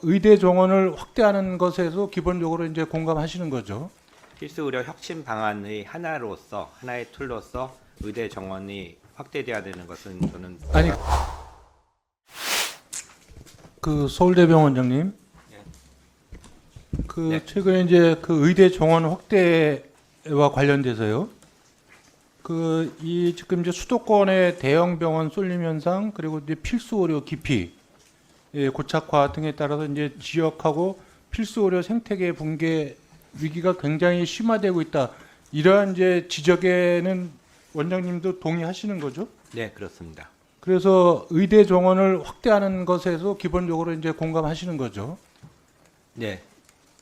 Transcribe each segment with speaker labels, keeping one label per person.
Speaker 1: 의대 정원을 확대하는 것에도 기본적으로 이제 공감하시는 거죠.
Speaker 2: 필수 의료 혁신 방안의 하나로서 하나의 툴로서 의대 정원이 확대돼야 되는 것은 저는
Speaker 1: 아니 그 서울대병원 원장님, 그
Speaker 2: 네.
Speaker 1: 최근에 이제 그 의대 정원 확대와 관련돼서요. 그 이 지금 이제 수도권의 대형 병원 쏠림 현상 그리고 이제 필수 의료 기피, 고착화 등에 따라서 이제 지역하고 필수 의료 생태계 붕괴 위기가 굉장히 심화되고 있다. 이러한 이제 지적에는 원장님도 동의하시는 거죠?
Speaker 2: 네, 그렇습니다.
Speaker 1: 그래서 의대 정원을 확대하는 것에도 기본적으로 이제 공감하시는 거죠.
Speaker 2: 네,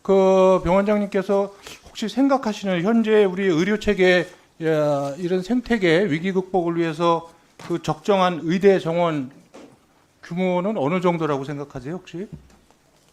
Speaker 1: 그 병원장님께서 혹시 생각하시는 현재 우리 의료 체계 이런 생태계 위기 극복을 위해서 그 적정한 의대 정원 규모는 어느 정도라고 생각하세요, 혹시?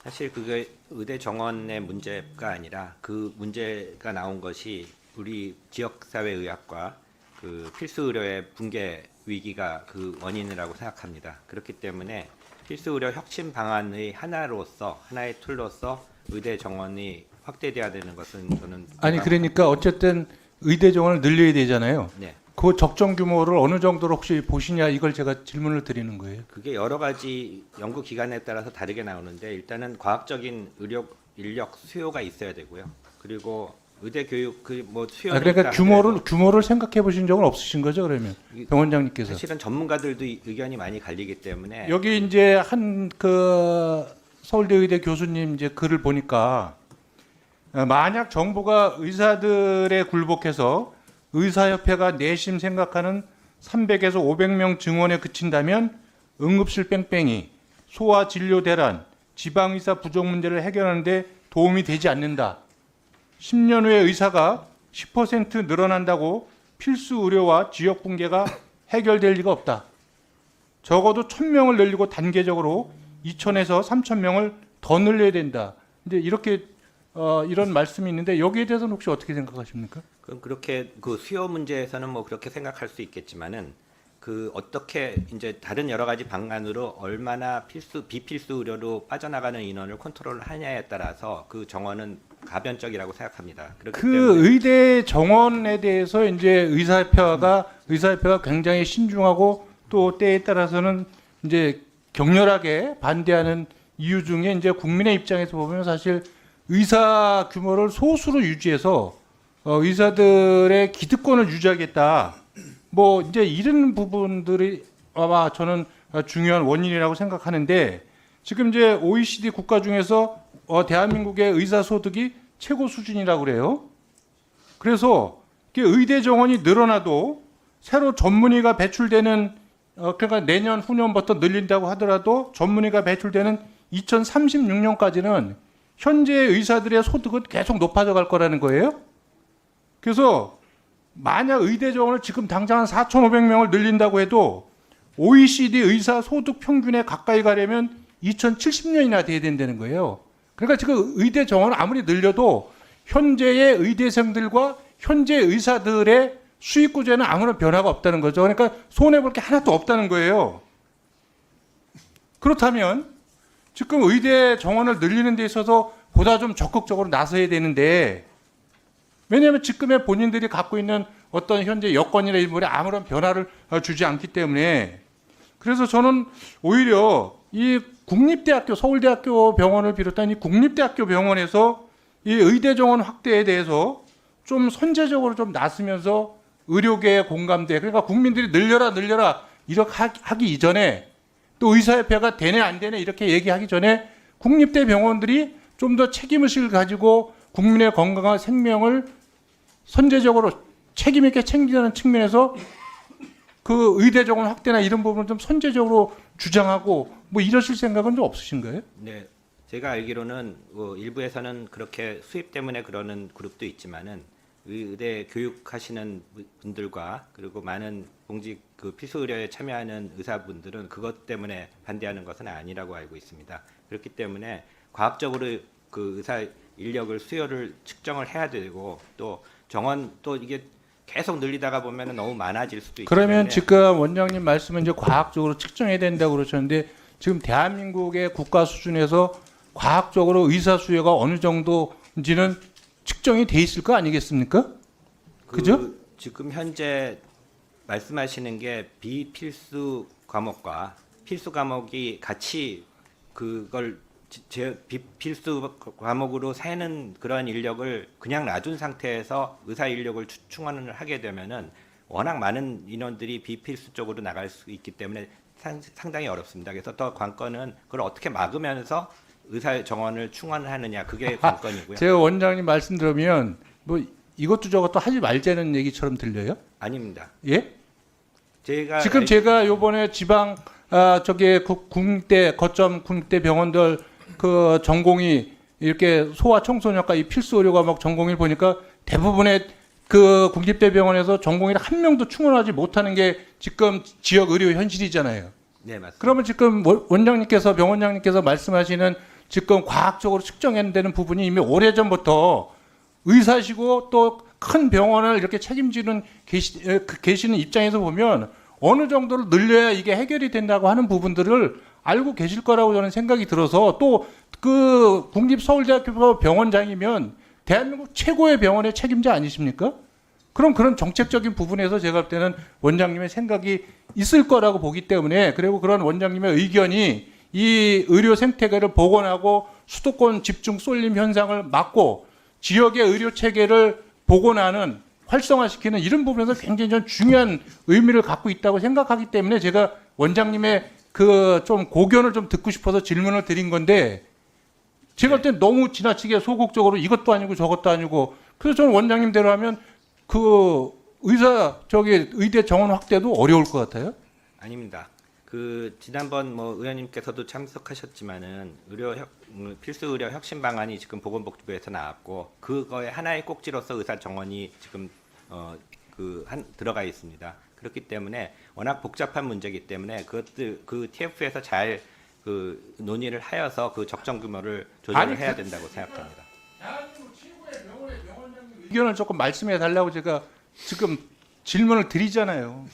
Speaker 2: 사실 그게 의대 정원의 문제가 아니라 그 문제가 나온 것이 우리 지역사회의학과 그 필수 의료의 붕괴 위기가 그 원인이라고 생각합니다. 그렇기 때문에 필수 의료 혁신 방안의 하나로서 하나의 툴로서 의대 정원이 확대돼야 되는 것은 저는
Speaker 1: 아니 그러니까 어쨌든 의대 정원을 늘려야 되잖아요.
Speaker 2: 네,
Speaker 1: 그 적정 규모를 어느 정도로 혹시 보시냐 이걸 제가 질문을 드리는 거예요.
Speaker 2: 그게 여러 가지 연구 기관에 따라서 다르게 나오는데 일단은 과학적인 의료 인력 수요가 있어야 되고요. 그리고 의대 교육 그 뭐 수요는
Speaker 1: 그러니까
Speaker 2: 있다
Speaker 1: 규모를 생각해 보신 적은 없으신 거죠, 그러면 병원장님께서?
Speaker 2: 사실은 전문가들도 의견이 많이 갈리기 때문에
Speaker 1: 여기 이제 한 그 서울대 의대 교수님 이제 글을 보니까 만약 정부가 의사들에 굴복해서 의사협회가 내심 생각하는 300에서 500명 증원에 그친다면 응급실 뺑뺑이, 소아 진료 대란, 지방의사 부족 문제를 해결하는 데 도움이 되지 않는다. 10년 후에 의사가 10% 늘어난다고 필수 의료와 지역 붕괴가 해결될 리가 없다. 적어도 1000명을 늘리고 단계적으로 2000에서 3000명을 더 늘려야 된다. 이제 이렇게 이런 말씀이 있는데 여기에 대해서는 혹시 어떻게 생각하십니까?
Speaker 2: 그럼 그렇게 그 수요 문제에서는 뭐 그렇게 생각할 수 있겠지만은 그 어떻게 이제 다른 여러 가지 방안으로 얼마나 비필수 의료로 빠져나가는 인원을 컨트롤하냐에 따라서 그 정원은 가변적이라고 생각합니다. 그렇기 때문에
Speaker 1: 그 의대 정원에 대해서 이제 의사협회가 굉장히 신중하고 또 때에 따라서는 이제 격렬하게 반대하는 이유 중에 이제 국민의 입장에서 보면 사실 의사 규모를 소수로 유지해서 의사들의 기득권을 유지하겠다. 뭐 이제 이런 부분들이 아마 저는 중요한 원인이라고 생각하는데 지금 이제 OECD 국가 중에서 대한민국의 의사 소득이 최고 수준이라고 그래요. 그래서 의대 정원이 늘어나도 새로 전문의가 배출되는 그러니까 내년 후년부터 늘린다고 하더라도 전문의가 배출되는 2036년까지는 현재 의사들의 소득은 계속 높아져 갈 거라는 거예요. 그래서 만약 의대 정원을 지금 당장 한 4,500명을 늘린다고 해도 OECD 의사 소득 평균에 가까이 가려면 2070년이나 돼야 된다는 거예요. 그러니까 지금 의대 정원을 아무리 늘려도 현재의 의대생들과 현재 의사들의 수익 구조에는 아무런 변화가 없다는 거죠. 그러니까 손해볼 게 하나도 없다는 거예요. 그렇다면 지금 의대 정원을 늘리는 데 있어서 보다 좀 적극적으로 나서야 되는데 왜냐하면 지금의 본인들이 갖고 있는 어떤 현재 여건이나 이런 부분에 아무런 변화를 주지 않기 때문에 그래서 저는 오히려 이 국립대학교 서울대학교 병원을 비롯한 이 국립대학교 병원에서 이 의대 정원 확대에 대해서 좀 선제적으로 좀 나서면서 의료계의 공감대 그러니까 국민들이 늘려라 이렇게 하기 이전에 또 의사협회가 되네 안 되네 이렇게 얘기하기 전에 국립대 병원들이 좀 더 책임의식을 가지고 국민의 건강한 생명을 선제적으로 책임 있게 챙기는 측면에서 그 의대 정원 확대나 이런 부분을 좀 선제적으로 주장하고 뭐 이러실 생각은 좀 없으신가요?
Speaker 2: 네, 제가 알기로는 일부에서는 그렇게 수입 때문에 그러는 그룹도 있지만은 의대 교육하시는 분들과 그리고 많은 공직 그 필수 의료에 참여하는 의사분들은 그것 때문에 반대하는 것은 아니라고 알고 있습니다. 그렇기 때문에 과학적으로 그 의사 인력을 수요를 측정을 해야 되고 또 정원 또 이게 계속 늘리다가 보면은 너무 많아질 수도 있기
Speaker 1: 그러면
Speaker 2: 때문에
Speaker 1: 지금 원장님 말씀은 이제 과학적으로 측정해야 된다고 그러셨는데 지금 대한민국의 국가 수준에서 과학적으로 의사 수요가 어느 정도인지는 측정이 돼 있을 거 아니겠습니까? 그죠?
Speaker 2: 지금 현재 말씀하시는 게 비필수 과목과 필수 과목이 같이 그걸 비필수 과목으로 세는 그러한 인력을 그냥 놔둔 상태에서 의사 인력을 충원을 하게 되면은 워낙 많은 인원들이 비필수 쪽으로 나갈 수 있기 때문에 상당히 어렵습니다. 그래서 더 관건은 그걸 어떻게 막으면서 의사 정원을 충원하느냐 그게 관건이고요.
Speaker 1: 제가 원장님 말씀 들으면 뭐 이것도 저것도 하지 말자는 얘기처럼 들려요?
Speaker 2: 아닙니다.
Speaker 1: 예?
Speaker 2: 제가
Speaker 1: 지금 제가 요번에 지방 저기 국대 거점 국대 병원들 그 전공이 이렇게 소아 청소년과 이 필수 의료 과목 전공을 보니까 대부분의 그 국립대병원에서 전공의를 한 명도 충원하지 못하는 게 지금 지역 의료 현실이잖아요.
Speaker 2: 네, 맞습니다.
Speaker 1: 그러면 지금 원장님께서 병원장님께서 말씀하시는 지금 과학적으로 측정해야 되는 부분이 이미 오래전부터 의사시고 또 큰 병원을 이렇게 책임지는 계시는 입장에서 보면 어느 정도를 늘려야 이게 해결이 된다고 하는 부분들을 알고 계실 거라고 저는 생각이 들어서 또 그 국립서울대학교 병원장이면 대한민국 최고의 병원의 책임자 아니십니까? 그럼 그런 정책적인 부분에서 제가 볼 때는 원장님의 생각이 있을 거라고 보기 때문에 그리고 그런 원장님의 의견이 이 의료 생태계를 복원하고 수도권 집중 쏠림 현상을 막고 지역의 의료 체계를 복원하는 활성화시키는 이런 부분에서 굉장히 좀 중요한 의미를 갖고 있다고 생각하기 때문에 제가 원장님의 그 좀 고견을 좀 듣고 싶어서 질문을 드린 건데 제가 볼 때 너무 지나치게 소극적으로 이것도 아니고 저것도 아니고 그래서 저는 원장님대로 하면 그 의대 정원 확대도 어려울 것 같아요.
Speaker 2: 아닙니다. 그 지난번 뭐 의원님께서도 참석하셨지만은 필수 의료 혁신 방안이 지금 보건복지부에서 나왔고 그거의 하나의 꼭지로서 의사 정원이 지금 들어가 있습니다. 그렇기 때문에 워낙 복잡한 문제이기 때문에 그것들 그 TF에서 잘 그 논의를 하여서 그 적정 규모를 조정을 해야 된다고 생각합니다.
Speaker 1: 의견을 조금 말씀해 달라고 제가 지금 질문을 드리잖아요.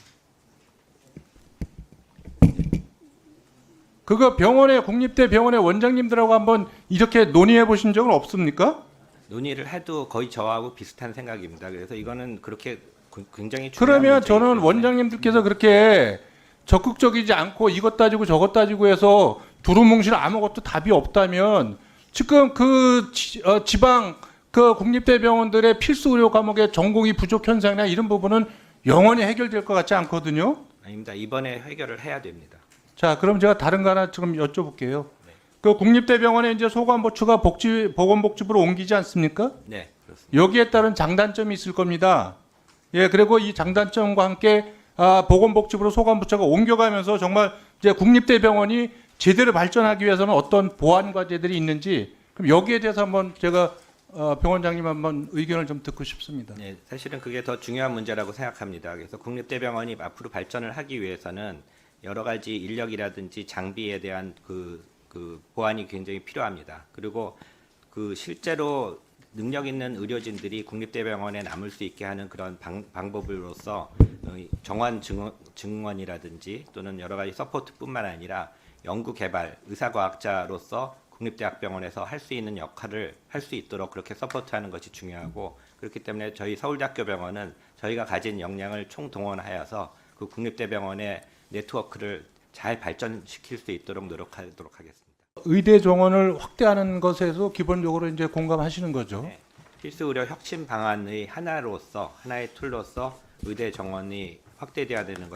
Speaker 1: 그거 국립대 병원의 원장님들하고 한번 이렇게 논의해 보신 적은 없습니까?
Speaker 2: 논의를 해도 거의 저하고 비슷한 생각입니다. 그래서 이거는 그렇게 굉장히 중요한
Speaker 1: 그러면
Speaker 2: 문제이기
Speaker 1: 저는
Speaker 2: 때문에
Speaker 1: 원장님들께서 그렇게 적극적이지 않고 이것 따지고 저것 따지고 해서 두루뭉실 아무것도 답이 없다면 지금 지방 국립대 병원들의 필수 의료 과목의 전공의 부족 현상이나 이런 부분은 영원히 해결될 것 같지 않거든요.
Speaker 2: 아닙니다. 이번에 해결을 해야 됩니다.
Speaker 1: 자, 그럼 제가 다른 거 하나 지금 여쭤볼게요. 그 국립대병원에 이제 소관부처가 보건복지부로 옮기지 않습니까?
Speaker 2: 네, 그렇습니다.
Speaker 1: 여기에 따른 장단점이 있을 겁니다. 예, 그리고 이 장단점과 함께 보건복지부로 소관부처가 옮겨가면서 정말 이제 국립대병원이 제대로 발전하기 위해서는 어떤 보완 과제들이 있는지 그럼 여기에 대해서 한번 제가 병원장님 한번 의견을 좀 듣고 싶습니다.
Speaker 2: 네, 사실은 그게 더 중요한 문제라고 생각합니다. 그래서 국립대병원이 앞으로 발전을 하기 위해서는 여러 가지 인력이라든지 장비에 대한 그 보완이 굉장히 필요합니다. 그리고 그 실제로 능력 있는 의료진들이 국립대병원에 남을 수 있게 하는 그런 방법으로서 정원 증원이라든지 또는 여러 가지 서포트뿐만 아니라 연구 개발 의사과학자로서 국립대학병원에서 할 수 있는 역할을 할 수 있도록 그렇게 서포트하는 것이 중요하고 그렇기 때문에 저희 서울대학교 병원은 저희가 가진 역량을 총동원하여서 그 국립대병원의 네트워크를 잘 발전시킬 수 있도록 노력하도록 하겠습니다.
Speaker 1: 의대 정원을 확대하는 것에서 기본적으로 이제 공감하시는 거죠.
Speaker 2: 네. 필수 의료 혁신 방안의 하나의 툴로서 의대 정원이 확대돼야 되는 것.